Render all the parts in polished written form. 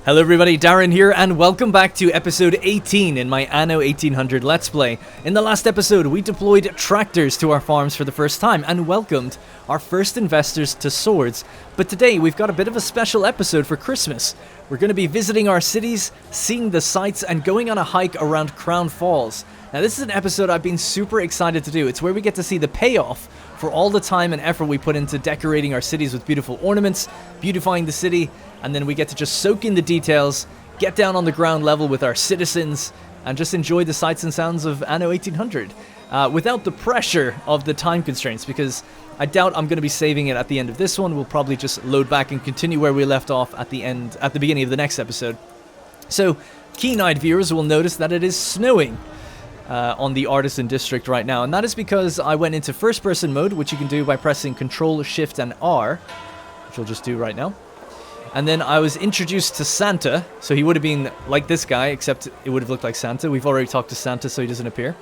Hello everybody, Darren here, and welcome back to episode 18 in my Anno 1800 Let's Play. In the last episode, we deployed tractors to our farms for the first time and welcomed our first investors to swords. But today, we've got a bit of a special episode for Christmas. We're going to be visiting our cities, seeing the sights, and going on a hike around Crown Falls. Now, this is an episode I've been super excited to do. It's where we get to see the payoff for all the time and effort we put into decorating our cities with beautiful ornaments, beautifying the city, and then we get to just soak in the details, get down on the ground level with our citizens, and just enjoy the sights and sounds of Anno 1800 without the pressure of the time constraints, because I doubt I'm going to be saving it at the end of this one. We'll probably just load back and continue where we left off at the beginning of the next episode. So, keen-eyed viewers will notice that it is snowing on the Artisan District right now, and that is because I went into first-person mode, which you can do by pressing Control, Shift, and R, which we'll just do right now. And then I was introduced to Santa, so he would have been like this guy, except it would have looked like Santa. We've already talked to Santa, so he doesn't appear.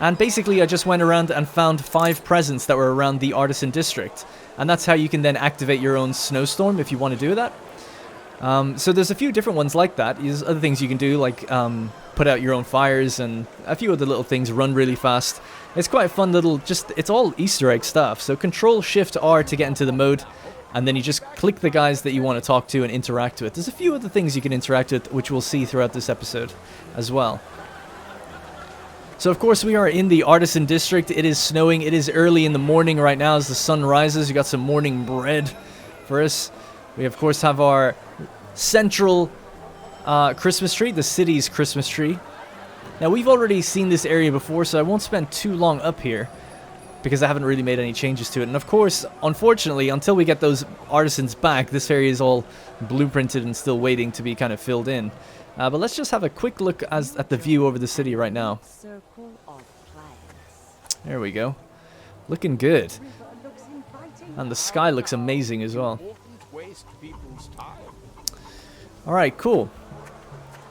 And basically, I just went around and found 5 presents that were around the Artisan District. And that's how you can then activate your own snowstorm if you want to do that. So there's a few different ones like that. There's other things you can do, like put out your own fires and a few other little things, run really fast. It's quite a fun little, it's all Easter egg stuff. So Control Shift R to get into the mode. And then you just click the guys that you want to talk to and interact with. There's a few other things you can interact with, which we'll see throughout this episode as well. So, of course, we are in the Artisan District. It is snowing. It is early in the morning right now as the sun rises. You got some morning bread for us. We, of course, have our central Christmas tree, the city's Christmas tree. Now, we've already seen this area before, so I won't spend too long up here, because I haven't really made any changes to it. And of course, unfortunately, until we get those artisans back, this area is all blueprinted and still waiting to be kind of filled in. But let's just have a quick look at the view over the city right now. There we go. Looking good. And the sky looks amazing as well. Alright, cool.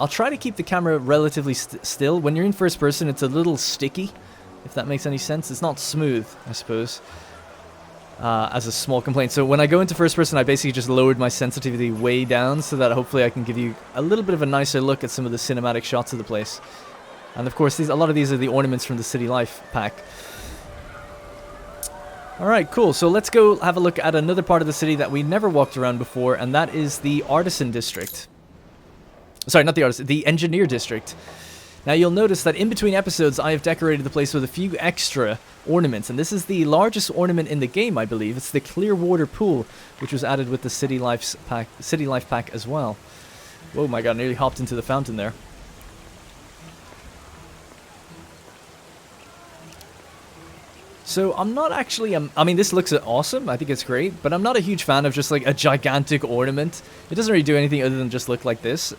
I'll try to keep the camera relatively still. When you're in first person, it's a little sticky, if that makes any sense. It's not smooth, I suppose, as a small complaint. So when I go into first person, I basically just lowered my sensitivity way down so that hopefully I can give you a little bit of a nicer look at some of the cinematic shots of the place. And of course, a lot of these are the ornaments from the City Life pack. Alright, cool. So let's go have a look at another part of the city that we never walked around before, and that is the Artisan District. Sorry, not the Artisan, the Engineer District. Now you'll notice that in between episodes I have decorated the place with a few extra ornaments, and this is the largest ornament in the game, I believe. It's the clear water pool, which was added with the City Life pack as well. Whoa, my god, I nearly hopped into the fountain there. So I'm not actually, I mean, this looks awesome, I think it's great, but I'm not a huge fan of just like a gigantic ornament. It doesn't really do anything other than just look like this.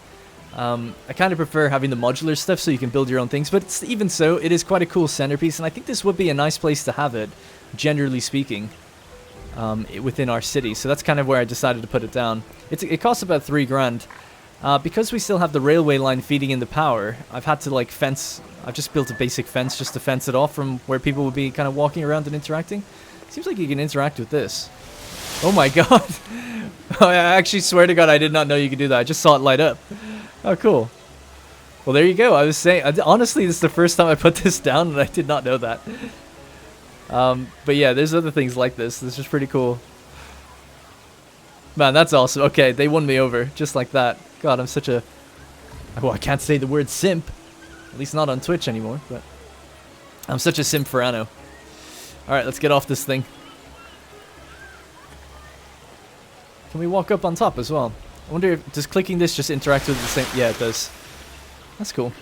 I kind of prefer having the modular stuff so you can build your own things, but even so, it is quite a cool centerpiece, and I think this would be a nice place to have it, generally speaking, within our city. So that's kind of where I decided to put it down. It costs about $3 grand. Because we still have the railway line feeding in the power, I've had to like fence. I've just built a basic fence just to fence it off from where people would be kind of walking around and interacting. Seems like you can interact with this. Oh my god. I actually swear to god I did not know you could do that. I just saw it light up. Oh, cool. Well, there you go. I was saying, honestly, this is the first time I put this down, and I did not know that. But yeah, there's other things like this. This is pretty cool. Man, that's awesome. Okay, they won me over, just like that. God, I'm such a... Oh, I can't say the word simp. At least not on Twitch anymore, but... I'm such a simp for Anno. Alright, let's get off this thing. Can we walk up on top as well? I wonder if, does clicking this just interact with the same... Yeah, it does. That's cool.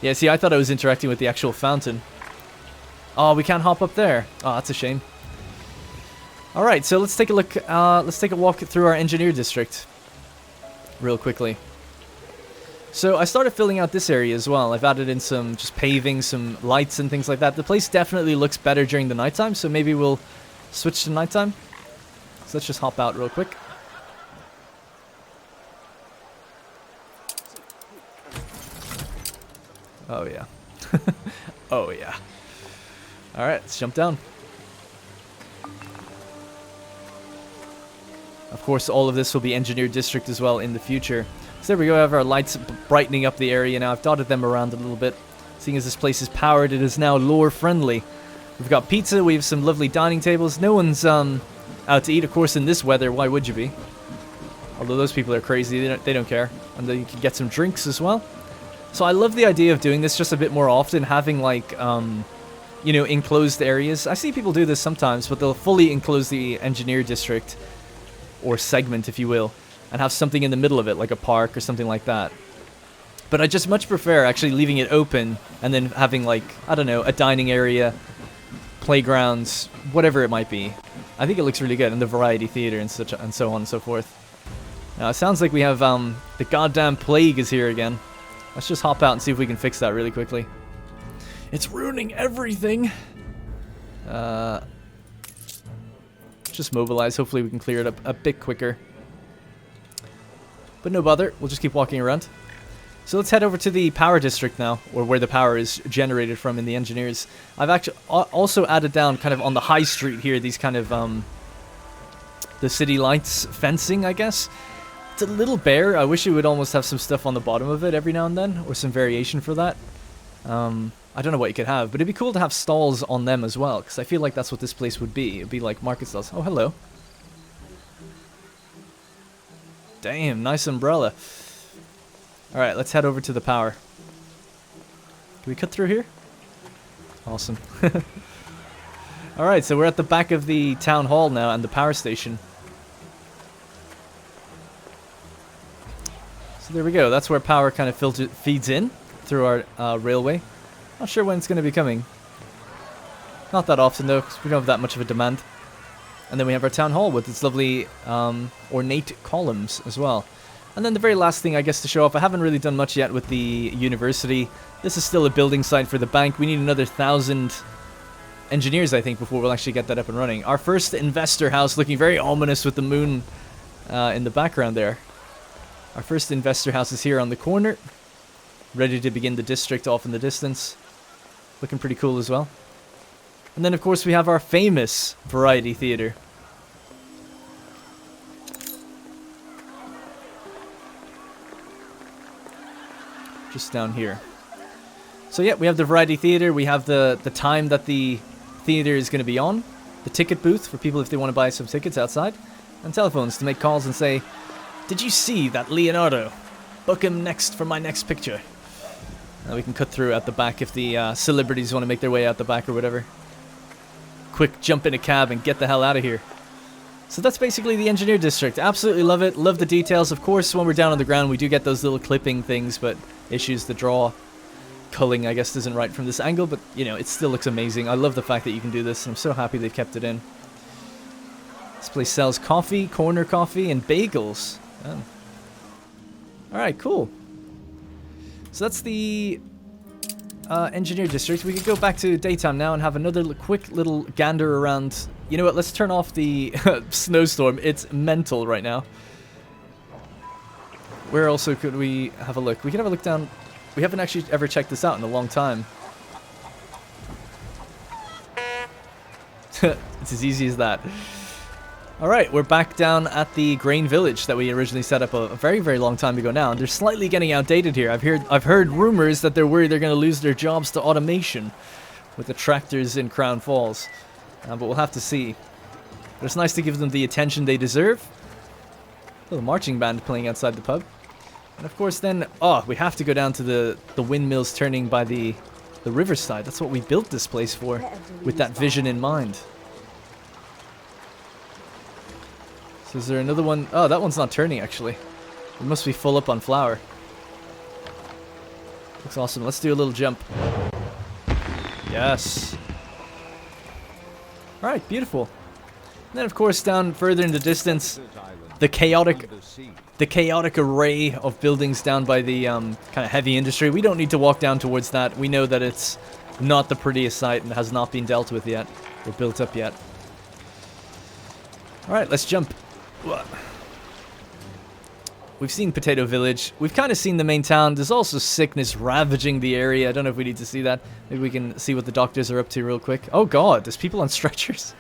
Yeah, see, I thought I was interacting with the actual fountain. Oh, we can't hop up there. Oh, that's a shame. Alright, so let's take a look, let's take a walk through our Engineer District. Real quickly. So, I started filling out this area as well. I've added in some just paving, some lights and things like that. The place definitely looks better during the nighttime, so maybe we'll switch to nighttime. So let's just hop out real quick. Oh yeah. Oh yeah. Alright, let's jump down. Of course, all of this will be Engineered District as well in the future. So there we go, we have our lights brightening up the area now. I've dotted them around a little bit. Seeing as this place is powered, it is now lore friendly. We've got pizza, we have some lovely dining tables. No one's out to eat, of course, in this weather. Why would you be? Although those people are crazy, they don't care. And then you can get some drinks as well. So I love the idea of doing this just a bit more often, having like, you know, enclosed areas. I see people do this sometimes, but they'll fully enclose the Engineer District, or segment, if you will, and have something in the middle of it, like a park or something like that. But I just much prefer actually leaving it open and then having, like, I don't know, a dining area, playgrounds, whatever it might be. I think it looks really good, and the variety theater and such, and so on and so forth. Now, it sounds like we have, the goddamn plague is here again. Let's just hop out and see if we can fix that really quickly. It's ruining everything! Just mobilize. Hopefully we can clear it up a bit quicker. But no bother. We'll just keep walking around. So let's head over to the power district now, or where the power is generated from in the engineers. I've actually also added down kind of on the high street here, these kind of, the city lights fencing, I guess. It's a little bare. I wish it would almost have some stuff on the bottom of it every now and then, or some variation for that. I don't know what you could have, but it'd be cool to have stalls on them as well, because I feel like that's what this place would be. It'd be like market stalls. Oh, hello. Damn, nice umbrella. Alright, let's head over to the power. Can we cut through here? Awesome. Alright, so we're at the back of the town hall now and the power station. So there we go. That's where power kind of feeds in through our railway. Not sure when it's going to be coming. Not that often though, because we don't have that much of a demand. And then we have our town hall with its lovely ornate columns as well. And then the very last thing I guess to show off, I haven't really done much yet with the university. This is still a building site for the bank. We need another 1,000 engineers, I think, before we'll actually get that up and running. Our first investor house, looking very ominous with the moon in the background there. Our first investor house is here on the corner, ready to begin the district off in the distance. Looking pretty cool as well. And then, of course, we have our famous variety theater. Just down here. So, yeah, we have the variety theater. We have the time that the theater is going to be on. The ticket booth for people if they want to buy some tickets outside. And telephones to make calls and say, "Did you see that Leonardo? Book him next for my next picture." Now we can cut through at the back if the celebrities want to make their way out the back or whatever. Quick jump in a cab and get the hell out of here. So that's basically the Engineer District. Absolutely love it. Love the details. Of course, when we're down on the ground, we do get those little clipping things, but issues the draw. Culling, I guess, isn't right from this angle, but, you know, it still looks amazing. I love the fact that you can do this, and I'm so happy they kept it in. This place sells coffee, corner coffee, and bagels. Oh. Alright, cool. So that's the Engineer District. We could go back to daytime now and have another quick little gander around. You know what, let's turn off the snowstorm. It's mental right now. Where also could we have a look? We can have a look down. We haven't actually ever checked this out in a long time. It's as easy as that. Alright, we're back down at the grain village that we originally set up a very, very long time ago now. And they're slightly getting outdated here. I've heard rumors that they're worried they're going to lose their jobs to automation with the tractors in Crown Falls. But we'll have to see. But it's nice to give them the attention they deserve. A little marching band playing outside the pub. And of course then, we have to go down to the windmills turning by the riverside. That's what we built this place for, with that vision in mind. So is there another one? Oh, that one's not turning actually. It must be full up on flour. Looks awesome. Let's do a little jump. Yes. Alright, beautiful. And then of course down further in the distance, the chaotic array of buildings down by the kind of heavy industry. We don't need to walk down towards that. We know that it's not the prettiest site and has not been dealt with yet or built up yet. Alright, let's jump. We've seen Potato Village. We've kind of seen the main town. There's also sickness ravaging the area. I don't know if we need to see that. Maybe we can see what the doctors are up to real quick. Oh god, there's people on stretchers.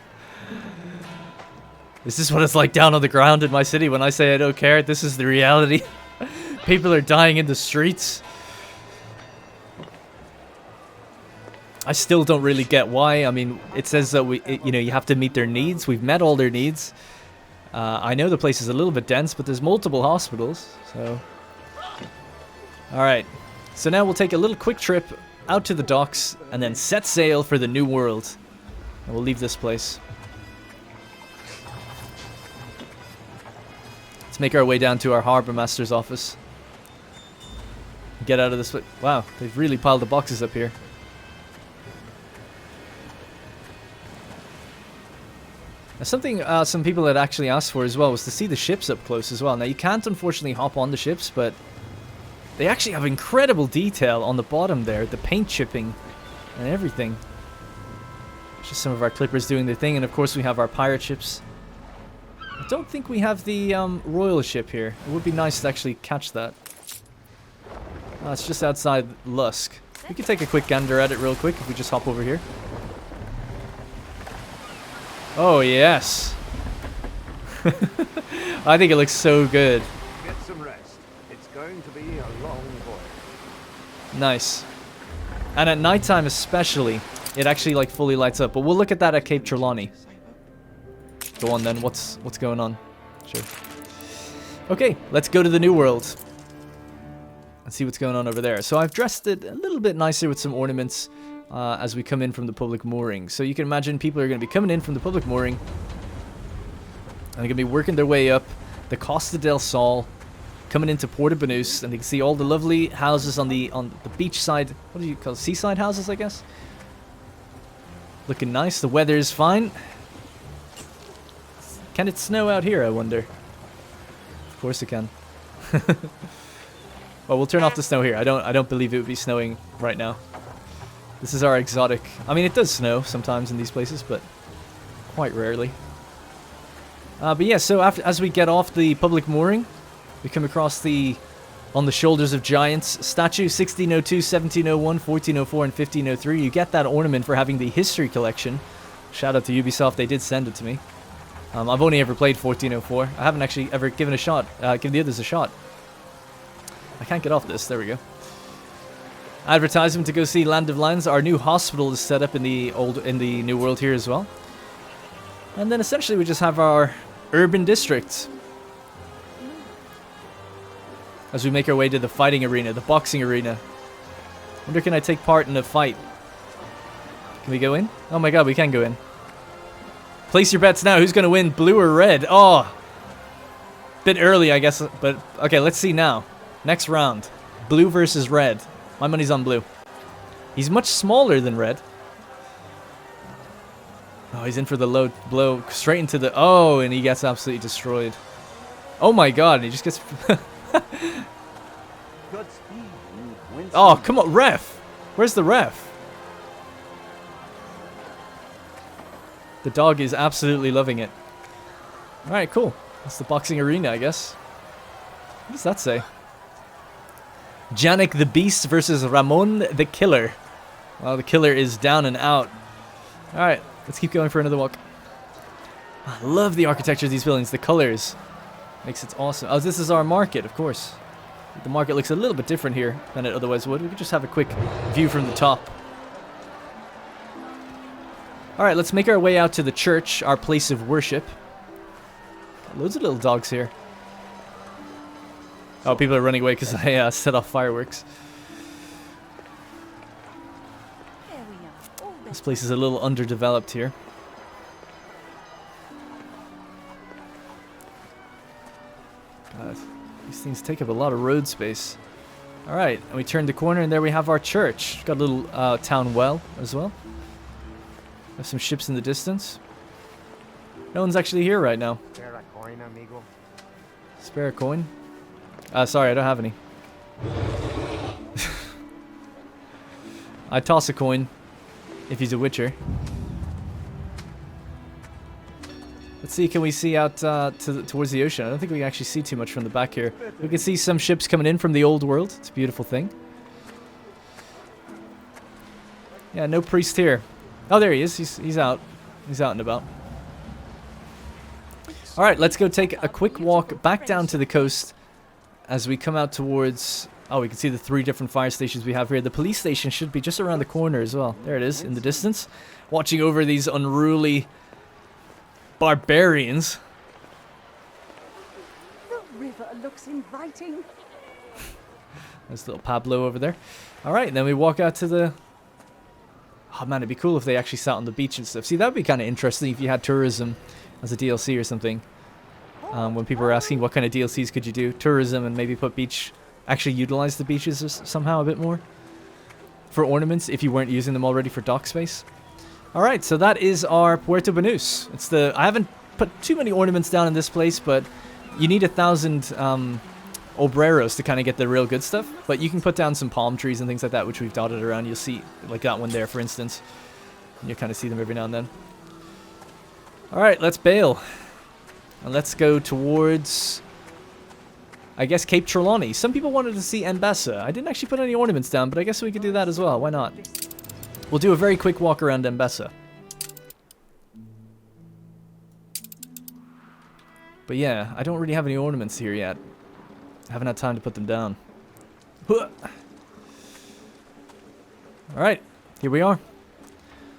Is this what it's like down on the ground in my city when I say I don't care? This is the reality. People are dying in the streets. I still don't really get why. I mean, it says that you have to meet their needs. We've met all their needs. I know the place is a little bit dense, but there's multiple hospitals, so... Alright, so now we'll take a little quick trip out to the docks, and then set sail for the new world. And we'll leave this place. Let's make our way down to our Harbour Master's office. Get out of this place. Wow, they've really piled the boxes up here. Something some people had actually asked for as well was to see the ships up close as well. Now you can't unfortunately hop on the ships, but they actually have incredible detail on the bottom there, the paint chipping and everything. It's just some of our clippers doing their thing, and of course we have our pirate ships. I don't think we have the royal ship here. It would be nice to actually catch that. It's just outside Lusk. We could take a quick gander at it real quick if we just hop over here. Oh, yes. I think it looks so good. Get some rest. It's going to be a long voyage. Nice. And at nighttime especially, it actually like fully lights up. But we'll look at that at Cape Trelawney. Go on then. What's going on? Sure. Okay, let's go to the New World. And see what's going on over there. So I've dressed it a little bit nicer with some ornaments. As we come in from the public mooring. So you can imagine people are going to be coming in from the public mooring. And they're going to be working their way up the Costa del Sol. Coming into Puerto Banús. And they can see all the lovely houses on the beach side. What do you call it? Seaside houses, I guess? Looking nice. The weather is fine. Can it snow out here, I wonder? Of course it can. Well, we'll turn off the snow here. I don't believe it would be snowing right now. This is our exotic. I mean, it does snow sometimes in these places, but quite rarely. But yeah, so as we get off the public mooring, we come across the On the Shoulders of Giants statue, 1602, 1701, 1404, and 1503. You get that ornament for having the history collection. Shout out to Ubisoft, they did send it to me. I've only ever played 1404. I haven't actually ever given the others a shot. I can't get off this. There we go. Advertisement to go see Land of Lions. Our new hospital is set up in the New World here as well. And then essentially we just have our urban district. As we make our way to the fighting arena, the boxing arena. Wonder, can I take part in a fight? Can we go in? Oh my god, we can go in. Place your bets now. Who's going to win, blue or red? Oh! Bit early, I guess, but okay, let's see now. Next round. Blue versus red. My money's on blue. He's much smaller than red. Oh, he's in for the low blow. Straight into the... Oh, and he gets absolutely destroyed. Oh my god, and he just gets... Oh, come on, ref! Where's the ref? The dog is absolutely loving it. Alright, cool. That's the boxing arena, I guess. What does that say? Janek the Beast versus Ramon the Killer. Well, the killer is down and out. Alright, let's keep going for another walk. I love the architecture of these buildings, the colors. Makes it awesome. Oh, this is our market, of course. The market looks a little bit different here than it otherwise would. We could just have a quick view from the top. Alright, let's make our way out to the church, our place of worship. Loads of little dogs here. Oh, people are running away because I set off fireworks. This place is a little underdeveloped here. God, these things take up a lot of road space. Alright, and we turn the corner and there we have our church. Got a little town well as well. Have some ships in the distance. No one's actually here right now. Spare a coin, amigo. Spare a coin? Sorry, I don't have any. I toss a coin if he's a witcher. Let's see, can we see out towards the ocean? I don't think we can actually see too much from the back here. We can see some ships coming in from the old world. It's a beautiful thing. Yeah, no priest here. Oh, there he is. He's out. He's out and about. Alright, let's go take a quick walk back down to the coast as we come out towards... Oh, we can see the 3 different fire stations we have here. The police station should be just around the corner as well. There it is, in the distance. Watching over these unruly barbarians. The river looks inviting. There's little Pablo over there. Alright, then we walk out to the... Oh man, it'd be cool if they actually sat on the beach and stuff. See, that'd be kind of interesting if you had tourism as a DLC or something. When people were asking what kind of DLCs could you do. Tourism and maybe put beach... Actually utilize the beaches somehow a bit more. For ornaments, if you weren't using them already for dock space. Alright, so that is our Puerto Banús. It's the... I haven't put too many ornaments down in this place, but you need 1,000 obreros to kind of get the real good stuff. But you can put down some palm trees and things like that, which we've dotted around. You'll see, like that one there, for instance. And you'll kind of see them every now and then. Alright, let's bail. And let's go towards... I guess Cape Trelawney. Some people wanted to see Embessa. I didn't actually put any ornaments down, but I guess we could do that as well. Why not? We'll do a very quick walk around Embessa. But yeah, I don't really have any ornaments here yet. I haven't had time to put them down. Alright, here we are.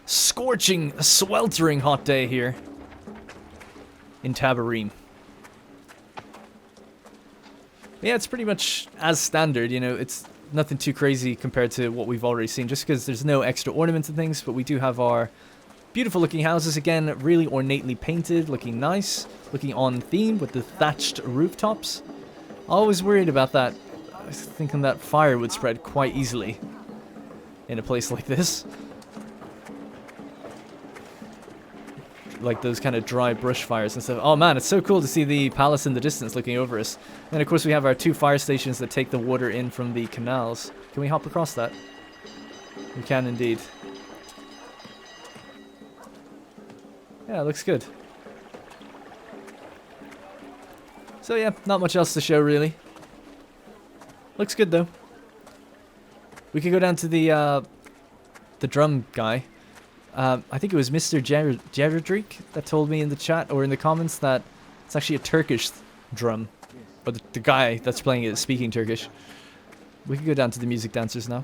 Scorching, sweltering hot day here in Tabarine. Yeah, it's pretty much as standard, you know, it's nothing too crazy compared to what we've already seen, just because there's no extra ornaments and things, but we do have our beautiful looking houses again, really ornately painted, looking nice, looking on theme with the thatched rooftops. Always worried about that. I was thinking that fire would spread quite easily in a place like this. Like those kind of dry brush fires and stuff. Oh man, it's so cool to see the palace in the distance looking over us. And of course we have our 2 fire stations that take the water in from the canals. Can we hop across that? We can indeed. Yeah, it looks good. So yeah, not much else to show really. Looks good though. We could go down to the drum guy. I think it was Mr. Jaredrick that told me in the chat or in the comments that it's actually a Turkish drum. Or the guy that's playing it is speaking Turkish. We can go down to the music dancers now.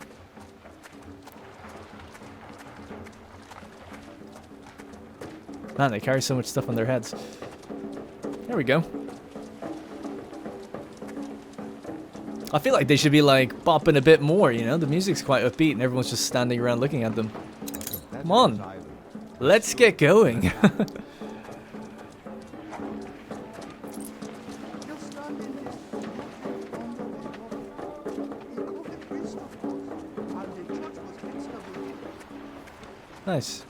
Man, they carry so much stuff on their heads. There we go. I feel like they should be like bopping a bit more, you know? The music's quite upbeat and everyone's just standing around looking at them. Come on, let's get going. Nice.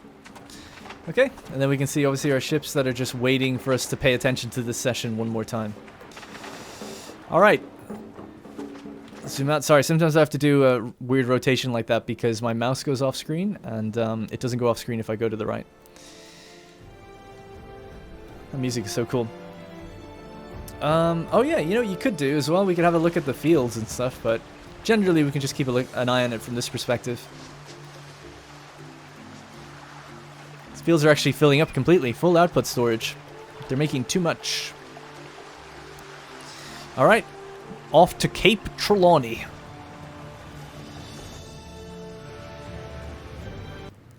Okay, and then we can see obviously our ships that are just waiting for us to pay attention to this session one more time. Alright. Zoom out. Sorry, sometimes I have to do a weird rotation like that because my mouse goes off screen and it doesn't go off screen if I go to the right. The music is so cool. Oh yeah, you know what you could do as well? We could have a look at the fields and stuff, but generally we can just keep an eye on it from this perspective. These fields are actually filling up completely. Full output storage. They're making too much. Alright. Off to Cape Trelawney.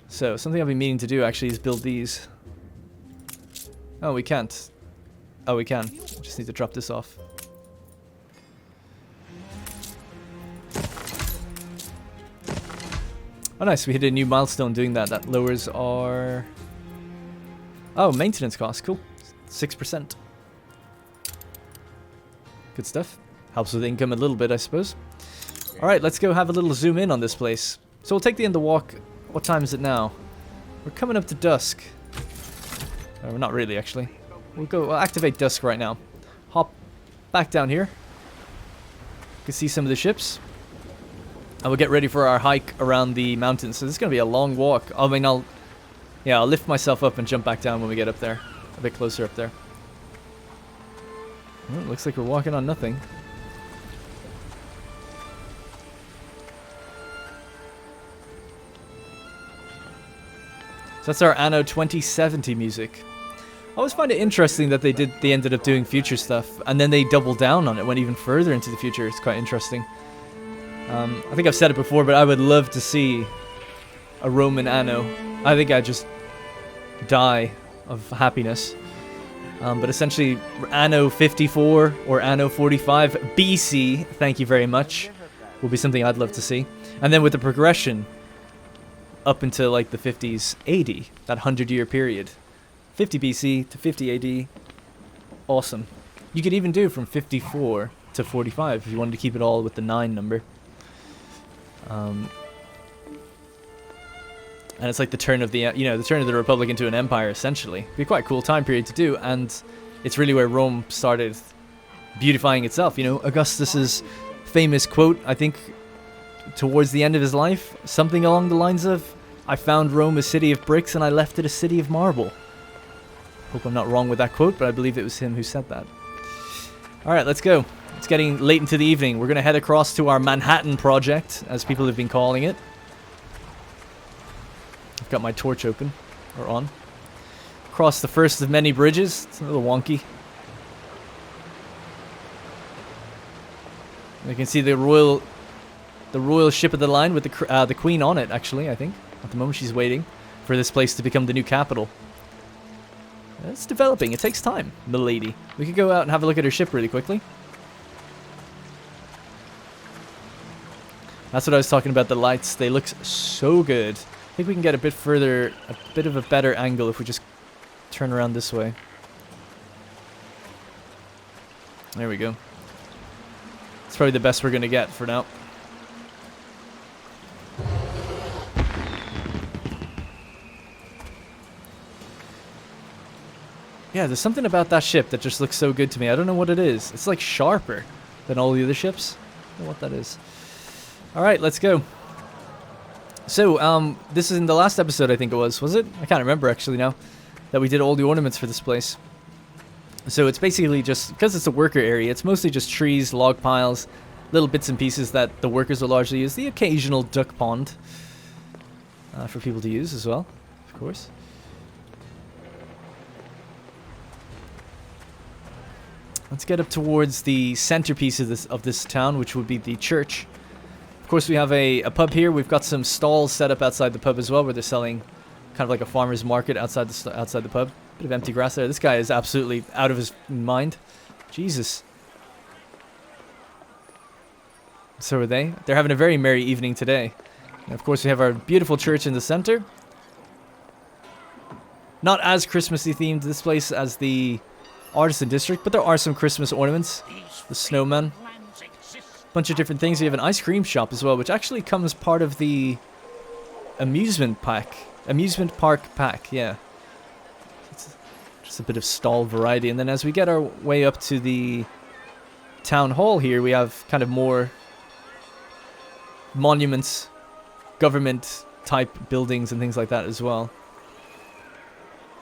So, something I've been meaning to do actually is build these. Oh, we can't. Oh, we can. Just need to drop this off. Oh, nice. We hit a new milestone doing that. That lowers our... Oh, maintenance costs. Cool. 6%. Good stuff. Helps with income a little bit, I suppose. Alright, let's go have a little zoom in on this place. So we'll take the end of the walk. What time is it now? We're coming up to dusk. Oh, not really, actually. We'll activate dusk right now. Hop back down here. You can see some of the ships. And we'll get ready for our hike around the mountains. So this is going to be a long walk. I mean, I'll lift myself up and jump back down when we get up there. A bit closer up there. Well, it looks like we're walking on nothing. So that's our Anno 2070 music. I always find it interesting that they ended up doing future stuff, and then they doubled down on it, went even further into the future. It's quite interesting. I think I've said it before, but I would love to see a Roman Anno. I think I'd just die of happiness. But essentially, Anno 54 or Anno 45 BC, thank you very much, will be something I'd love to see. And then with the progression up into like the 50s AD, that 100-year period. 50 BC to 50 AD, awesome. You could even do from 54 to 45 if you wanted to keep it all with the 9 number. And it's like the turn of the Republic into an empire, essentially. It'd be quite a cool time period to do, and it's really where Rome started beautifying itself. You know, Augustus's famous quote, I think, towards the end of his life, something along the lines of, "I found Rome a city of bricks, and I left it a city of marble." Hope I'm not wrong with that quote, but I believe it was him who said that. Alright, let's go. It's getting late into the evening. We're going to head across to our Manhattan project, as people have been calling it. I've got my torch open, or on. Across the first of many bridges. It's a little wonky. You can see the royal ship of the line with the queen on it, actually, I think. At the moment she's waiting for this place to become the new capital. It's developing. It takes time, milady. We could go out and have a look at her ship really quickly. That's what I was talking about, the lights. They look so good. I think we can get a bit further, a bit of a better angle if we just turn around this way. There we go. It's probably the best we're going to get for now. Yeah, there's something about that ship that just looks so good to me. I don't know what it is. It's like sharper than all the other ships. I don't know what that is. Alright, let's go. So, this is in the last episode, I think it was it? I can't remember actually now. That we did all the ornaments for this place. So it's basically just, because it's a worker area, it's mostly just trees, log piles, little bits and pieces that the workers will largely use. The occasional duck pond for people to use as well, of course. Let's get up towards the centerpiece of this town, which would be the church. Of course, we have a pub here. We've got some stalls set up outside the pub as well, where they're selling kind of like a farmer's market outside the pub. Bit of empty grass there. This guy is absolutely out of his mind. Jesus. So are they. They're having a very merry evening today. And of course, we have our beautiful church in the center. Not as Christmassy themed this place as the Artisan District, but there are some Christmas ornaments. The snowman. Bunch of different things. We have an ice cream shop as well, which actually comes part of the amusement park pack, yeah. It's just a bit of stall variety. And then as we get our way up to the town hall here, we have kind of more monuments, government type buildings and things like that as well.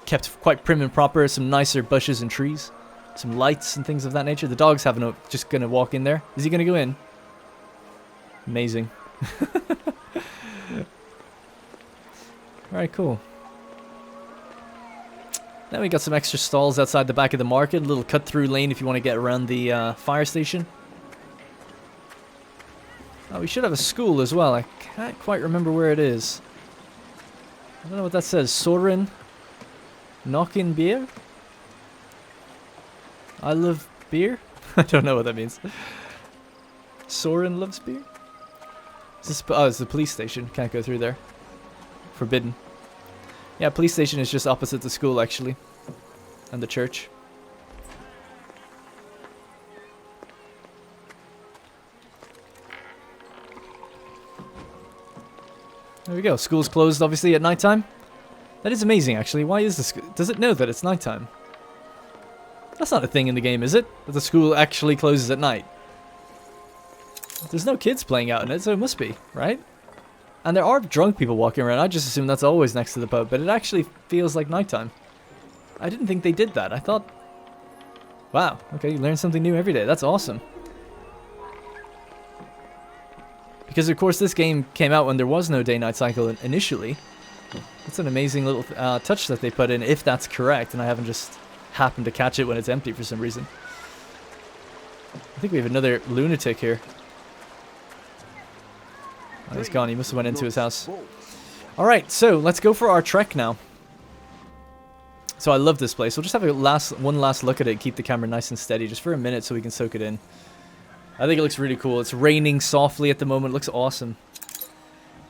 Kept quite prim and proper, some nicer bushes and trees, some lights and things of that nature. The dog's just gonna walk in there. Is he gonna go in? Amazing. Alright, cool. Then we got some extra stalls outside the back of the market. A little cut-through lane if you want to get around the fire station. Oh, we should have a school as well. I can't quite remember where it is. I don't know what that says. Soren Knockin' beer? I love beer? I don't know what that means. Soren loves beer? Is this, oh, it's the police station. Can't go through there. Forbidden. Yeah, police station is just opposite the school, actually. And the church. There we go. School's closed, obviously, at nighttime. That is amazing, actually. Why is this? Does it know that it's nighttime? That's not a thing in the game, is it? That the school actually closes at night. There's no kids playing out in it, so it must be, right? And there are drunk people walking around. I just assume that's always next to the pub, but it actually feels like nighttime. I didn't think they did that. I thought... Wow, okay, you learn something new every day. That's awesome. Because, of course, this game came out when there was no day-night cycle initially. That's an amazing little touch that they put in, if that's correct, and I haven't just happened to catch it when it's empty for some reason. I think we have another lunatic here. Oh, he's gone. He must have went into his house. Alright, so let's go for our trek now. So I love this place. We'll just have one last look at it, keep the camera nice and steady just for a minute so we can soak it in. I think it looks really cool. It's raining softly at the moment. It looks awesome.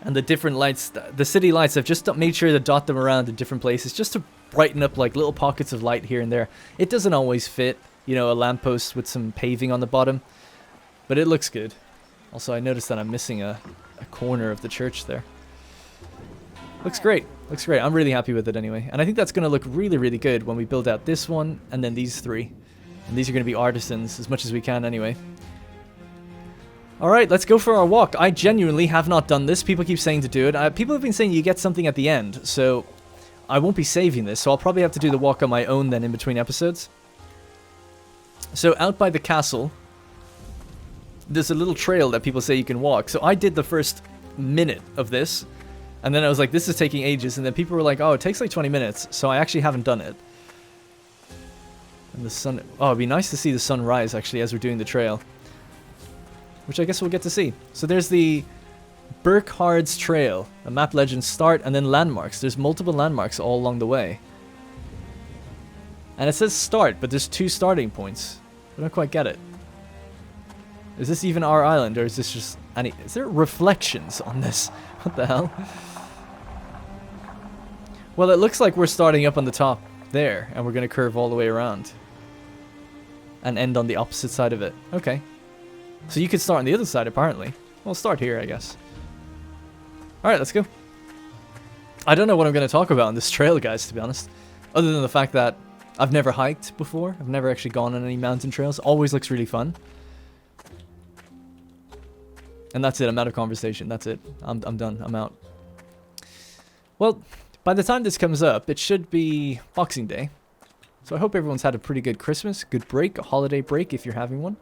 And the different lights, the city lights, I've just made sure to dot them around in different places just to brighten up like little pockets of light here and there. It doesn't always fit, you know, a lamppost with some paving on the bottom, but it looks good. Also, I noticed that I'm missing a corner of the church there. Looks great. Looks great. I'm really happy with it anyway. And I think that's going to look really, really good when we build out this one and then these three. And these are going to be artisans as much as we can anyway. Alright, let's go for our walk. I genuinely have not done this. People keep saying to do it. People have been saying you get something at the end, so I won't be saving this. So I'll probably have to do the walk on my own then in between episodes. So out by the castle, there's a little trail that people say you can walk. So I did the first minute of this, and then I was like, this is taking ages. And then people were like, oh, it takes like 20 minutes. So I actually haven't done it. And the sun... Oh, it'd be nice to see the sun rise, actually, as we're doing the trail. Which I guess we'll get to see. So there's the Burkhard's Trail, a map legend start, and then landmarks. There's multiple landmarks all along the way. And it says start, but there's 2 starting points. I don't quite get it. Is this even our island, or is this just any... Is there reflections on this? What the hell? Well, it looks like we're starting up on the top there, and we're going to curve all the way around. And end on the opposite side of it. Okay. So you could start on the other side, apparently. We'll start here, I guess. Alright, let's go. I don't know what I'm going to talk about on this trail, guys, to be honest. Other than the fact that I've never hiked before. I've never actually gone on any mountain trails. Always looks really fun. And that's it. I'm out of conversation. That's it. I'm done. I'm out. Well, by the time this comes up, it should be Boxing Day. So I hope everyone's had a pretty good Christmas, good break, a holiday break if you're having one.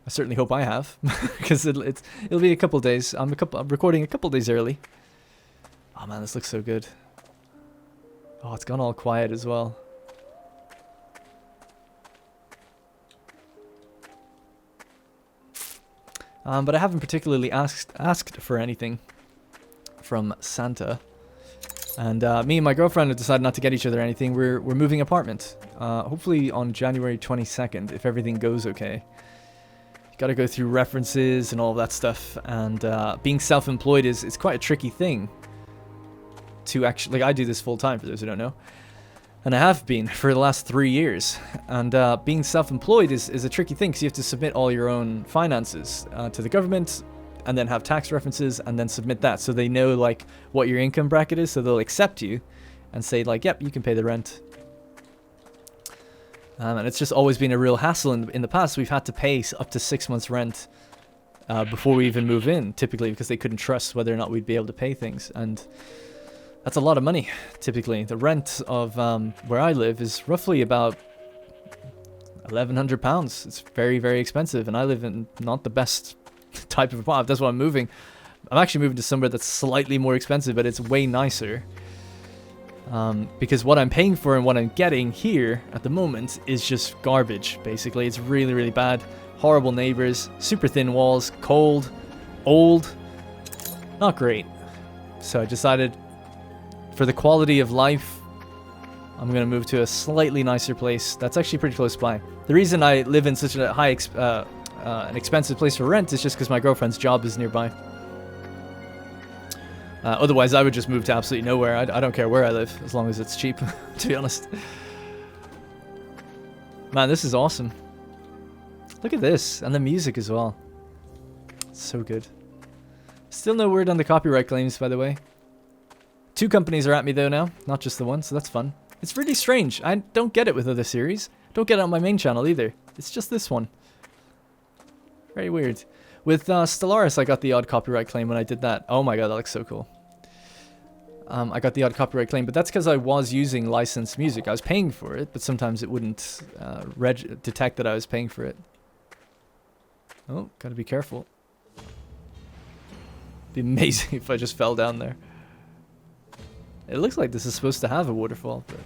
I certainly hope I have, because it'll be a couple days. I'm recording a couple days early. Oh man, this looks so good. Oh, it's gone all quiet as well. But I haven't particularly asked for anything from Santa. And me and my girlfriend have decided not to get each other anything. We're moving apartment. Hopefully on January 22nd, if everything goes okay. Got to go through references and all that stuff. And being self-employed is quite a tricky thing. To actually, like, I do this full time for those who don't know. And I have been for the last 3 years. And being self-employed is a tricky thing because you have to submit all your own finances to the government and then have tax references and then submit that. So they know, like, what your income bracket is. So they'll accept you and say, like, yep, you can pay the rent. And it's just always been a real hassle. In the past, we've had to pay up to 6 months rent before we even move in, typically because they couldn't trust whether or not we'd be able to pay things. And that's a lot of money, typically. The rent of where I live is roughly about £1,100. It's very, very expensive, and I live in not the best type of apartment. That's why I'm moving. I'm actually moving to somewhere that's slightly more expensive, but it's way nicer. Because what I'm paying for and what I'm getting here at the moment is just garbage, basically. It's really, really bad. Horrible neighbors, super thin walls, cold, old. Not great. So I decided, for the quality of life, I'm going to move to a slightly nicer place that's actually pretty close by. The reason I live in such a high, an expensive place for rent is just because my girlfriend's job is nearby. Otherwise, I would just move to absolutely nowhere. I don't care where I live, as long as it's cheap, to be honest. Man, this is awesome. Look at this, and the music as well. It's so good. Still no word on the copyright claims, by the way. 2 companies are at me though now, not just the one, so that's fun. It's really strange. I don't get it with other series. Don't get it on my main channel either. It's just this one. Very weird. With Stellaris, I got the odd copyright claim when I did that. Oh my god, that looks so cool. I got the odd copyright claim, but that's because I was using licensed music. I was paying for it, but sometimes it wouldn't detect that I was paying for it. Oh, gotta be careful. Be amazing if I just fell down there. It looks like this is supposed to have a waterfall, but...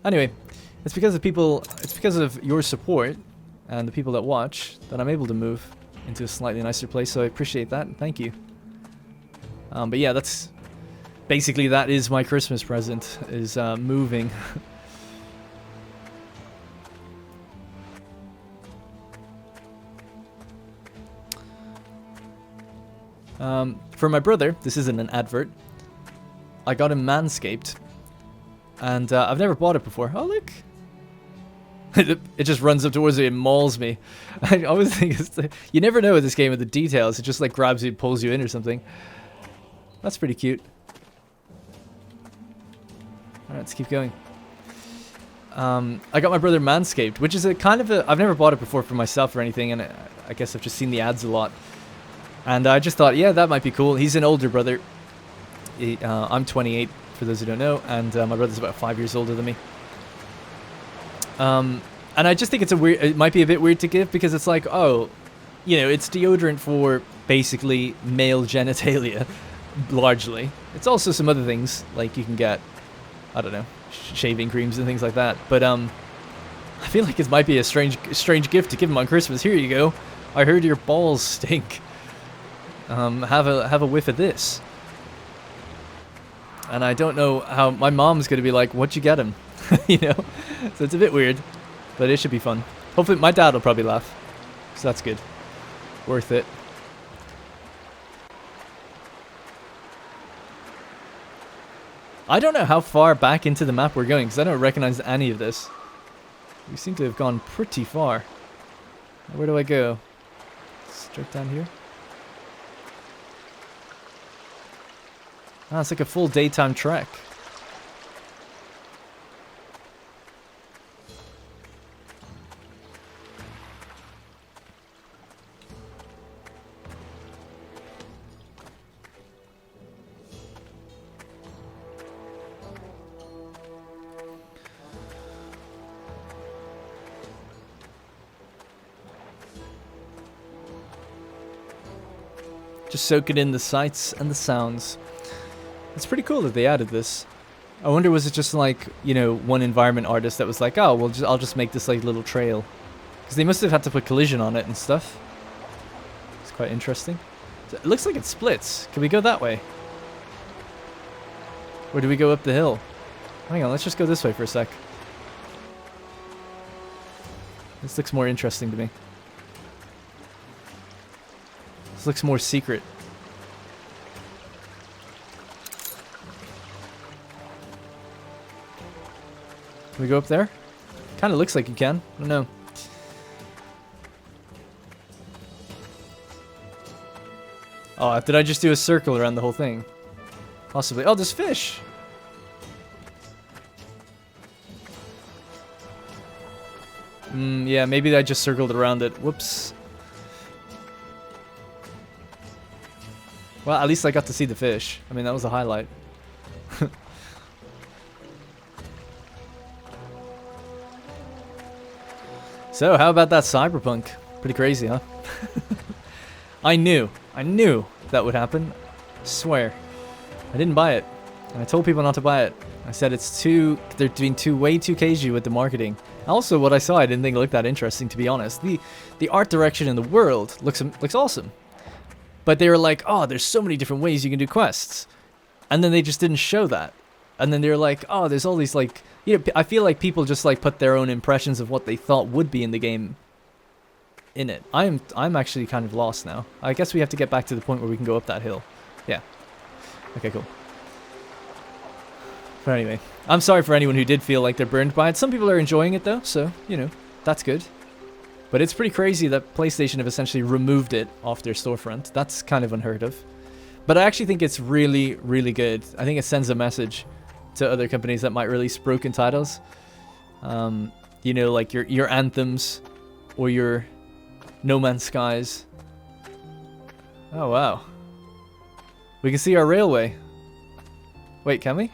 Anyway, it's because of your support and the people that watch that I'm able to move into a slightly nicer place, so I appreciate that, and thank you. But yeah, that's... Basically, that is my Christmas present, is moving. For my brother, this isn't an advert, I got him Manscaped, and I've never bought it before. Oh, look! It just runs up towards me and mauls me. I always think you never know with this game with the details. It just like grabs you and pulls you in or something. That's pretty cute. Alright, let's keep going. I got my brother Manscaped, which is a kind of a... I've never bought it before for myself or anything, and I guess I've just seen the ads a lot. And I just thought, yeah, that might be cool. He's an older brother. I'm 28, for those who don't know, and my brother's about 5 years older than me. And I just think it might be a bit weird to give, because it's like, oh, you know, it's deodorant for basically male genitalia, largely. It's also some other things, like you can get, I don't know, shaving creams and things like that. But I feel like it might be a strange gift to give him on Christmas. Here you go. I heard your balls stink. Have a whiff of this. And I don't know how my mom's gonna be like, what'd you get him? You know? So it's a bit weird, but it should be fun. Hopefully my dad will probably laugh. So that's good. Worth it. I don't know how far back into the map we're going, because I don't recognize any of this. We seem to have gone pretty far. Where do I go? Straight down here? Ah, it's like a full daytime trek. Just soak it in the sights and the sounds. It's pretty cool that they added this. I wonder, was it just like, you know, one environment artist that was like, oh, well, I'll just make this like little trail. Because they must have had to put collision on it and stuff. It's quite interesting. It looks like it splits. Can we go that way? Or do we go up the hill? Hang on, let's just go this way for a sec. This looks more interesting to me. This looks more secret. Can we go up there? Kind of looks like you can. I don't know. Oh, did I just do a circle around the whole thing? Possibly. Oh, there's fish! Yeah, maybe I just circled around it. Whoops. Well, at least I got to see the fish. I mean, that was a highlight. So, how about that Cyberpunk? Pretty crazy, huh? I knew that would happen. I swear. I didn't buy it. And I told people not to buy it. I said they're being way too cagey with the marketing. Also, what I saw, I didn't think it looked that interesting, to be honest. The art direction in the world looks awesome. But they were like, oh, there's so many different ways you can do quests. And then they just didn't show that. And then they were like, oh, there's all these, like... You know, I feel like people just, like, put their own impressions of what they thought would be in the game in it. I'm actually kind of lost now. I guess we have to get back to the point where we can go up that hill. Yeah. Okay, cool. But anyway, I'm sorry for anyone who did feel like they're burned by it. Some people are enjoying it, though, so, you know, that's good. But it's pretty crazy that PlayStation have essentially removed it off their storefront. That's kind of unheard of. But I actually think it's really, really good. I think it sends a message to other companies that might release broken titles. You know, like your Anthems or your No Man's Skies. Oh, wow. We can see our railway. Wait, can we?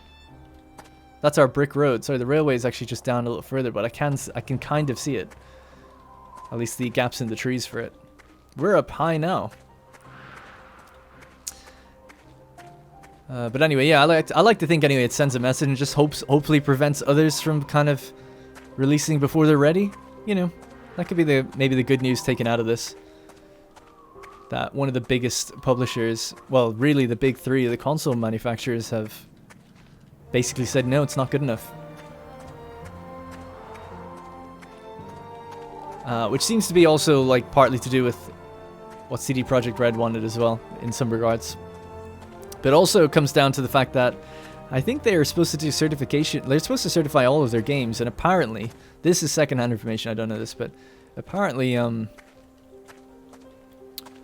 That's our brick road. Sorry, the railway is actually just down a little further, but I can kind of see it. At least the gaps in the trees for it. We're up high now. But anyway, yeah, I like to think anyway it sends a message and just hopefully prevents others from kind of releasing before they're ready. You know, that could be maybe the good news taken out of this. That one of the biggest publishers, well, really the big three, the console manufacturers, have basically said no, it's not good enough. Which seems to be also like partly to do with what CD Projekt Red wanted as well, in some regards. But also it comes down to the fact that I think they are supposed to do certification. They're supposed to certify all of their games, and apparently, this is secondhand information, I don't know this, but apparently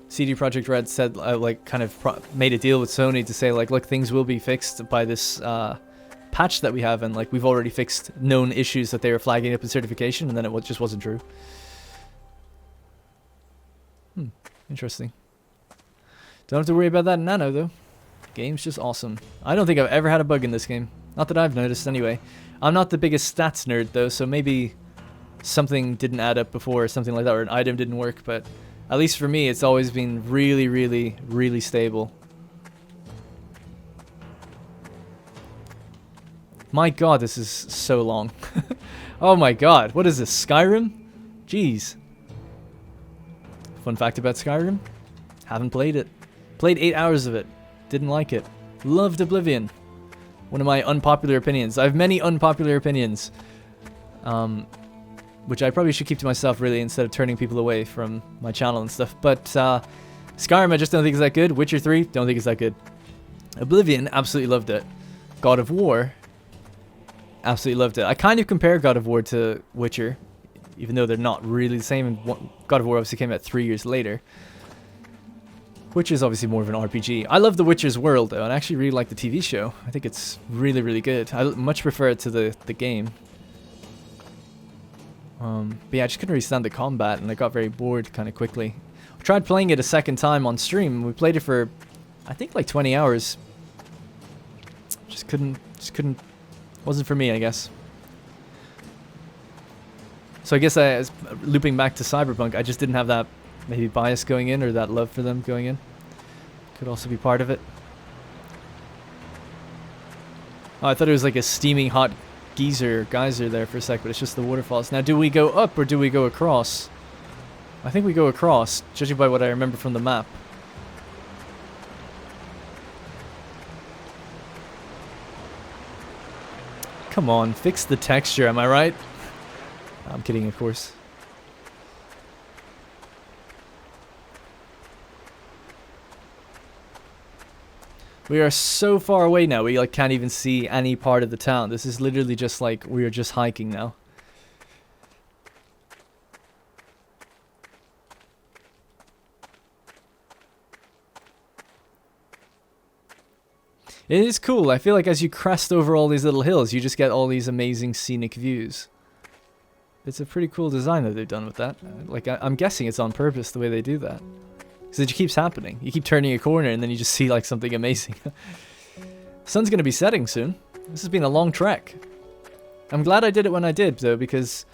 CD Projekt Red said, like, kind of made a deal with Sony to say, like, look, things will be fixed by this patch that we have, and like we've already fixed known issues that they were flagging up in certification, and then it just wasn't true. Interesting. Don't have to worry about that in Anno, though. Game's just awesome. I don't think I've ever had a bug in this game. Not that I've noticed, anyway. I'm not the biggest stats nerd, though, so maybe something didn't add up before or something like that, or an item didn't work, but at least for me, it's always been really, really, really stable. My god, this is so long. Oh my god, what is this, Skyrim? Jeez. Fun fact about Skyrim, haven't played it. Played 8 hours of it, didn't like it. Loved Oblivion. One of my unpopular opinions. I have many unpopular opinions, which I probably should keep to myself really instead of turning people away from my channel and stuff. But Skyrim I just don't think is that good. Witcher 3, don't think it's that good. Oblivion, absolutely loved it. God of War, absolutely loved it. I kind of compare God of War to Witcher, even though they're not really the same. God of War obviously came out 3 years later. Witcher is obviously more of an RPG. I love The Witcher's world, though, and I actually really like the TV show. I think it's really, really good. I much prefer it to the game. But yeah, I just couldn't really stand the combat, and I got very bored kind of quickly. I tried playing it a second time on stream. We played it for, I think, like 20 hours. Just couldn't, wasn't for me, I guess. So I guess looping back to Cyberpunk, I just didn't have that maybe bias going in, or that love for them going in. Could also be part of it. Oh, I thought it was like a steaming hot geyser there for a sec, but it's just the waterfalls. Now, do we go up or do we go across? I think we go across, judging by what I remember from the map. Come on, fix the texture, am I right? I'm kidding, of course. We are so far away now, we like can't even see any part of the town. This is literally just like, we are just hiking now. It is cool. I feel like as you crest over all these little hills, you just get all these amazing scenic views. It's a pretty cool design that they've done with that. Like, I'm guessing it's on purpose the way they do that. Because it just keeps happening. You keep turning a corner and then you just see like something amazing. Sun's going to be setting soon. This has been a long trek. I'm glad I did it when I did, though, because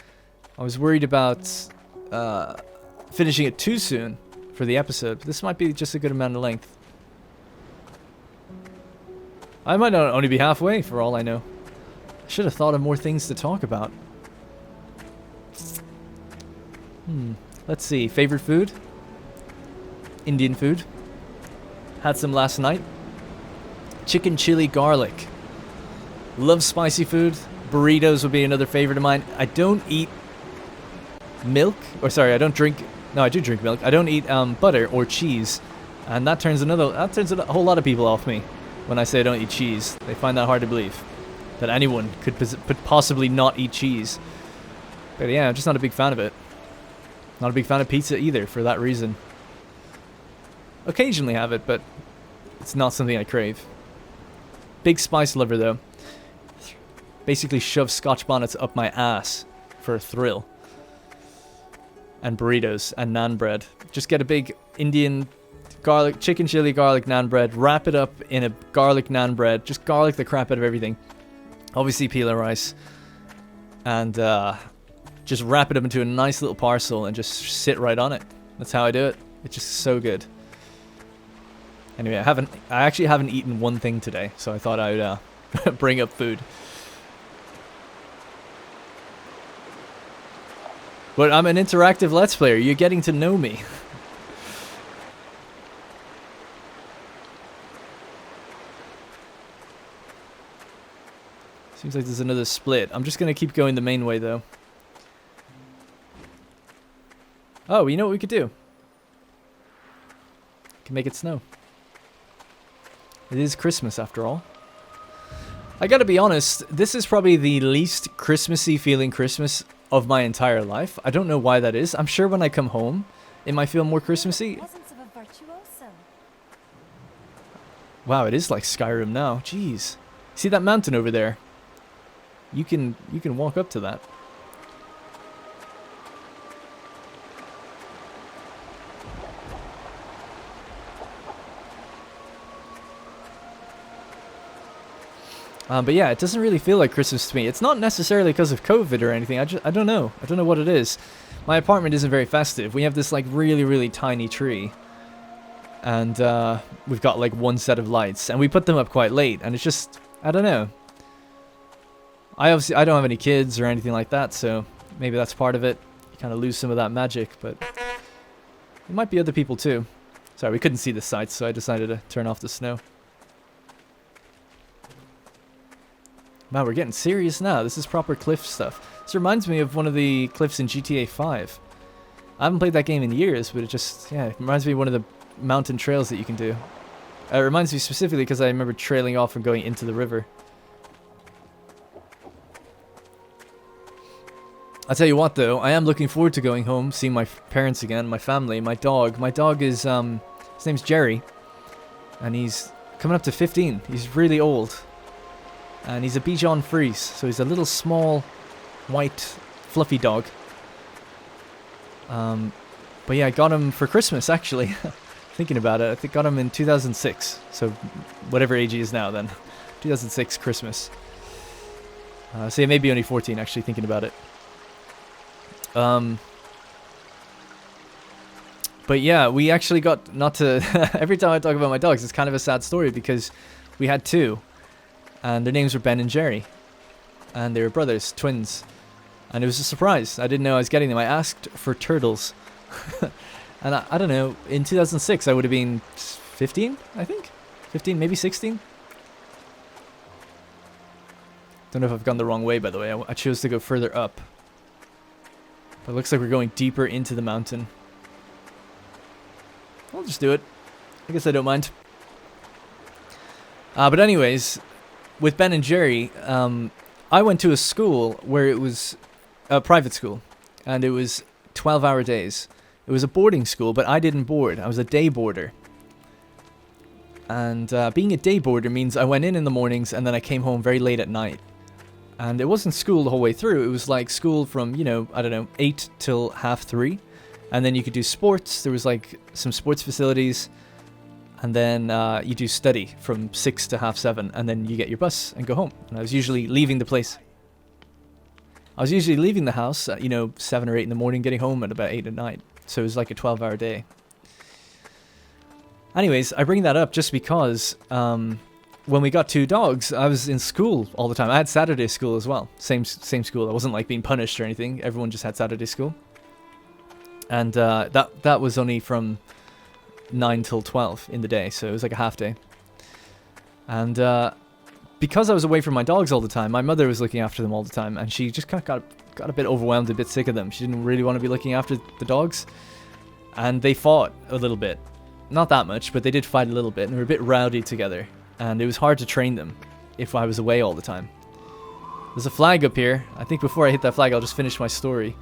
I was worried about finishing it too soon for the episode. This might be just a good amount of length. I might not only be halfway, for all I know. I should have thought of more things to talk about. Let's see. Favorite food? Indian food. Had some last night. Chicken chili garlic. Love spicy food. Burritos would be another favorite of mine. I don't eat milk. Or sorry, I don't drink... No, I do drink milk. I don't eat butter or cheese. And that turns a whole lot of people off me when I say I don't eat cheese. They find that hard to believe. That anyone could possibly not eat cheese. But yeah, I'm just not a big fan of it. Not a big fan of pizza either, for that reason. Occasionally have it, but it's not something I crave. Big spice lover, though. Basically shove Scotch bonnets up my ass for a thrill. And burritos and naan bread. Just get a big Indian chicken chili garlic naan bread, wrap it up in a garlic naan bread, just garlic the crap out of everything. Obviously pila rice. And just wrap it up into a nice little parcel and just sit right on it. That's how I do it. It's just so good. Anyway, I actually haven't eaten one thing today, so I thought I would bring up food. But I'm an interactive Let's Player. You're getting to know me. Seems like there's another split. I'm just going to keep going the main way, though. Oh, you know what we could do? We can make it snow. It is Christmas, after all. I gotta be honest, this is probably the least Christmassy feeling Christmas of my entire life. I don't know why that is. I'm sure when I come home, it might feel more Christmassy. Wow, it is like Skyrim now. Jeez. See that mountain over there? You can walk up to that. But yeah, it doesn't really feel like Christmas to me. It's not necessarily because of COVID or anything. I don't know. I don't know what it is. My apartment isn't very festive. We have this like really, really tiny tree. And we've got like one set of lights. And we put them up quite late. And it's just, I don't know. I don't have any kids or anything like that. So maybe that's part of it. You kind of lose some of that magic. But it might be other people too. Sorry, we couldn't see the sights. So I decided to turn off the snow. Wow, we're getting serious now. This is proper cliff stuff. This reminds me of one of the cliffs in GTA 5. I haven't played that game in years, but it just, yeah, it reminds me of one of the mountain trails that you can do. It reminds me specifically because I remember trailing off and going into the river. I'll tell you what though, I am looking forward to going home, seeing my parents again, my family, my dog. My dog is, his name's Jerry, and he's coming up to 15. He's really old. And he's a Bichon Frise, so he's a little small, white, fluffy dog. But yeah, I got him for Christmas, actually. Thinking about it, I think got him in 2006. So whatever age he is now, then. 2006 Christmas. So yeah, maybe only 14, actually, thinking about it. But yeah, we actually got, not to... every time I talk about my dogs, it's kind of a sad story because we had two. And their names were Ben and Jerry. And they were brothers, twins. And it was a surprise. I didn't know I was getting them. I asked for turtles. And I don't know, in 2006 I would have been 15, I think? 15, maybe 16? Don't know if I've gone the wrong way, by the way. I chose to go further up. But it looks like we're going deeper into the mountain. I'll just do it. I guess I don't mind. But anyways... with Ben and Jerry, I went to a school where it was a private school, and it was 12-hour days. It was a boarding school, but I didn't board. I was a day boarder. And being a day boarder means I went in the mornings, and then I came home very late at night. And it wasn't school the whole way through. It was like school from, you know, I don't know, 8 till 3:30. And then you could do sports. There was like some sports facilities. And then you do study from 6 to 7:30, and then you get your bus and go home. And I was usually leaving the place. I was usually leaving the house at, 7 or 8 in the morning, getting home at about 8 at night. So it was like a 12-hour day. Anyways, I bring that up just because when we got two dogs, I was in school all the time. I had Saturday school as well. Same school. I wasn't like being punished or anything. Everyone just had Saturday school. And that was only from 9 till 12 in the day, so it was like a half day. And because I was away from my dogs all the time, my mother was looking after them all the time, and she just kind of got a bit overwhelmed, a bit sick of them. She didn't really want to be looking after the dogs, and they fought a little bit. Not that much, but they did fight a little bit, and they were a bit rowdy together, and it was hard to train them if I was away all the time. There's a flag up here. I think before I hit that flag, I'll just finish my story.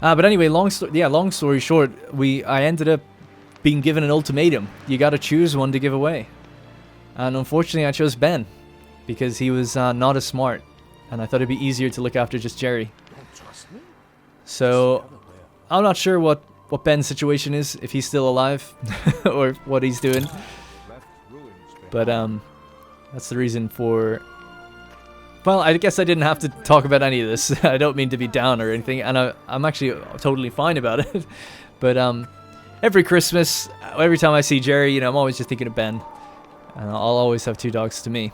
But anyway, long story short, I ended up being given an ultimatum. You gotta choose one to give away. And unfortunately I chose Ben, because he was not as smart, and I thought it'd be easier to look after just Jerry. So I'm not sure what Ben's situation is, if he's still alive or what he's doing. But that's the reason for Well, I guess I didn't have to talk about any of this. I don't mean to be down or anything, and I'm actually totally fine about it. But every Christmas, every time I see Jerry, you know, I'm always just thinking of Ben, and I'll always have 2 dogs to me.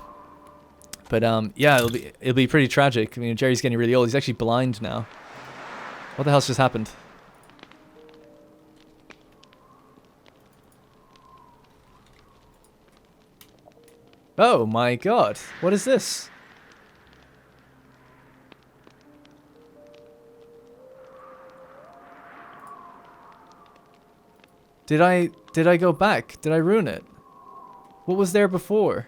But yeah, it'll be pretty tragic. I mean, Jerry's getting really old. He's actually blind now. What the hell's just happened? Oh my god, what is this? Did I go back? Did I ruin it? What was there before?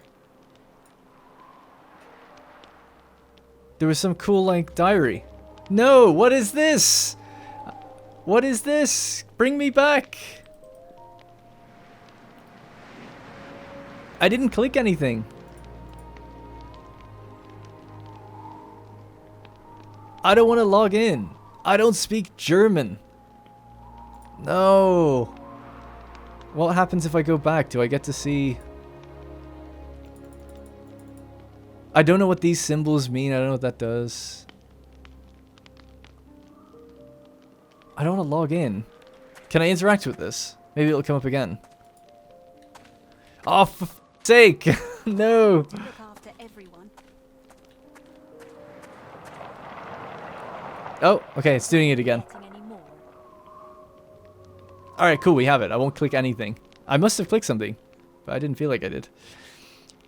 There was some cool, like, diary. No, what is this? What is this? Bring me back. I didn't click anything. I don't want to log in. I don't speak German. No. What happens if I go back? Do I get to see... I don't know what these symbols mean. I don't know what that does. I don't want to log in. Can I interact with this? Maybe it'll come up again. Oh, for f***'s sake! No! Look after everyone. Oh, okay, it's doing it again. Alright, cool, we have it. I won't click anything. I must have clicked something, but I didn't feel like I did.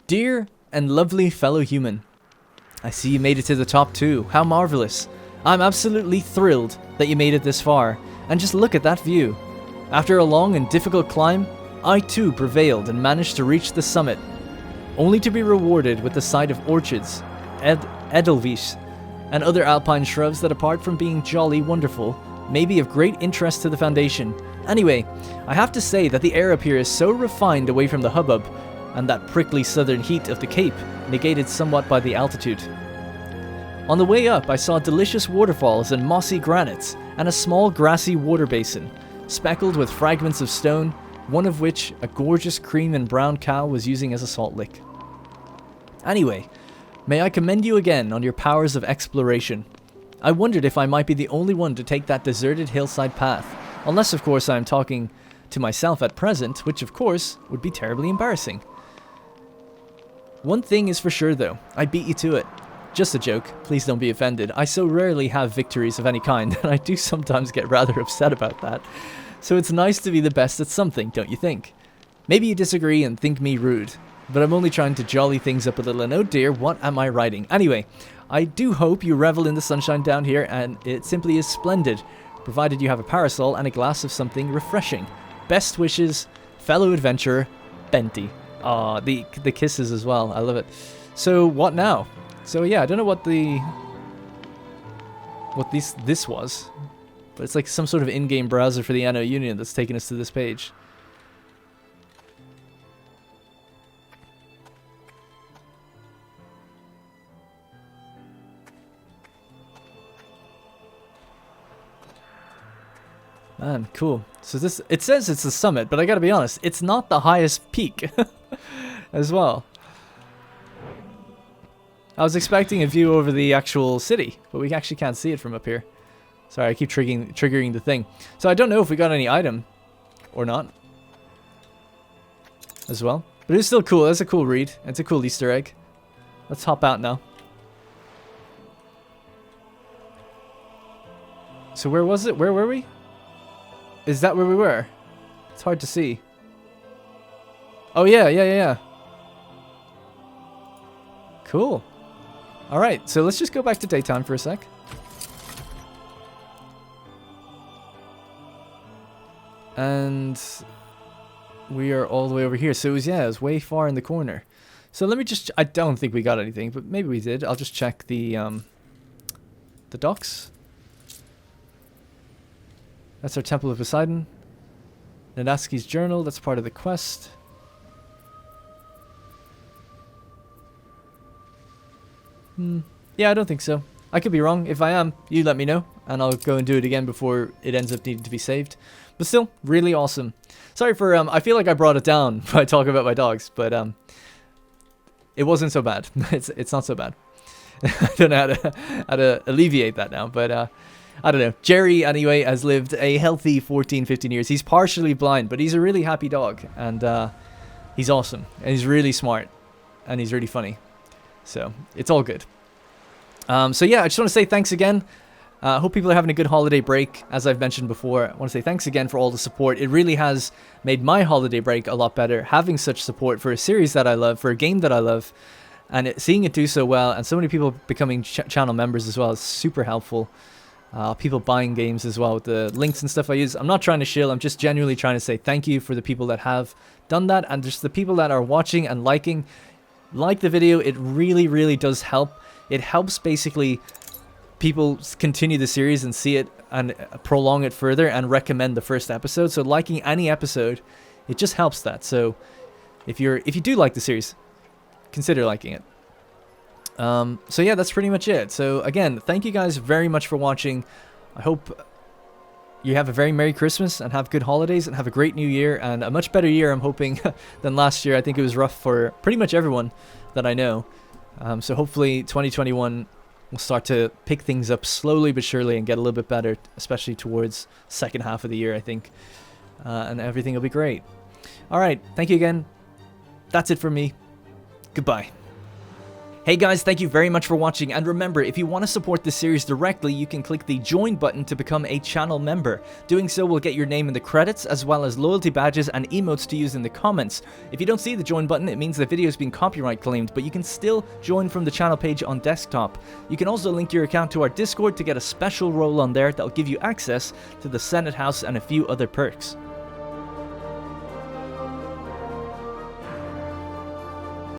Dear and lovely fellow human, I see you made it to the top too. How marvelous. I'm absolutely thrilled that you made it this far. And just look at that view. After a long and difficult climb, I too prevailed and managed to reach the summit, only to be rewarded with the sight of orchards, edelweiss, and other alpine shrubs that, apart from being jolly wonderful, may be of great interest to the Foundation. Anyway, I have to say that the air up here is so refined away from the hubbub, and that prickly southern heat of the Cape, negated somewhat by the altitude. On the way up, I saw delicious waterfalls and mossy granites, and a small grassy water basin, speckled with fragments of stone, one of which a gorgeous cream and brown cow was using as a salt lick. Anyway, may I commend you again on your powers of exploration. I wondered if I might be the only one to take that deserted hillside path, unless of course I am talking to myself at present, which of course would be terribly embarrassing. One thing is for sure though, I beat you to it. Just a joke, please don't be offended. I so rarely have victories of any kind, and I do sometimes get rather upset about that. So it's nice to be the best at something, don't you think? Maybe you disagree and think me rude, but I'm only trying to jolly things up a little, and oh dear, what am I writing? Anyway, I do hope you revel in the sunshine down here, and it simply is splendid, provided you have a parasol and a glass of something refreshing. Best wishes, fellow adventurer, Benty. Aw, the kisses as well, I love it. So, what now? So yeah, I don't know what this was, but it's like some sort of in-game browser for the Anno Union that's taking us to this page. Man, cool. So this, it says it's the summit, but I gotta be honest, it's not the highest peak as well. I was expecting a view over the actual city, but we actually can't see it from up here. Sorry, I keep triggering the thing. So I don't know if we got any item or not as well. But it's still cool. That's a cool read. It's a cool Easter egg. Let's hop out now. So where was it? Where were we? Is that where we were? It's hard to see. Oh yeah. Cool. Alright, so let's just go back to daytime for a sec. And we are all the way over here. So it was way far in the corner. So let me just, I don't think we got anything, but maybe we did. I'll just check the docks. That's our Temple of Poseidon. Nadaski's journal, that's part of the quest. Yeah, I don't think so. I could be wrong. If I am, you let me know, and I'll go and do it again before it ends up needing to be saved. But still, really awesome. Sorry for, I feel like I brought it down by talking about my dogs, but it wasn't so bad. It's not so bad. I don't know how to alleviate that now, but I don't know. Jerry, anyway, has lived a healthy 14, 15 years. He's partially blind, but he's a really happy dog, and he's awesome, and he's really smart, and he's really funny. So it's all good. So yeah, I just want to say thanks again. Hope people are having a good holiday break. As I've mentioned before, I want to say thanks again for all the support. It really has made my holiday break a lot better, having such support for a series that I love, for a game that I love, and seeing it do so well, and so many people becoming channel members as well is super helpful. People buying games as well with the links and stuff I use. I'm not trying to shill, I'm just genuinely trying to say thank you for the people that have done that, and just the people that are watching and liking. Like the video, it really, really does help. It helps basically people continue the series and see it and prolong it further and recommend the first episode. So liking any episode, it just helps that. So if you do like the series, consider liking it. So yeah, that's pretty much it. So again, thank you guys very much for watching. I hope you have a very Merry Christmas and have good holidays and have a great new year and a much better year, I'm hoping, than last year. I think it was rough for pretty much everyone that I know. So hopefully 2021 will start to pick things up slowly but surely and get a little bit better, especially towards second half of the year, I think. And everything will be great. All right, thank you again. That's it from me. Goodbye. Hey guys, thank you very much for watching, and remember, if you want to support this series directly, you can click the join button to become a channel member. Doing so will get your name in the credits, as well as loyalty badges and emotes to use in the comments. If you don't see the join button, it means the video has been copyright claimed, but you can still join from the channel page on desktop. You can also link your account to our Discord to get a special role on there that will give you access to the Senate House and a few other perks.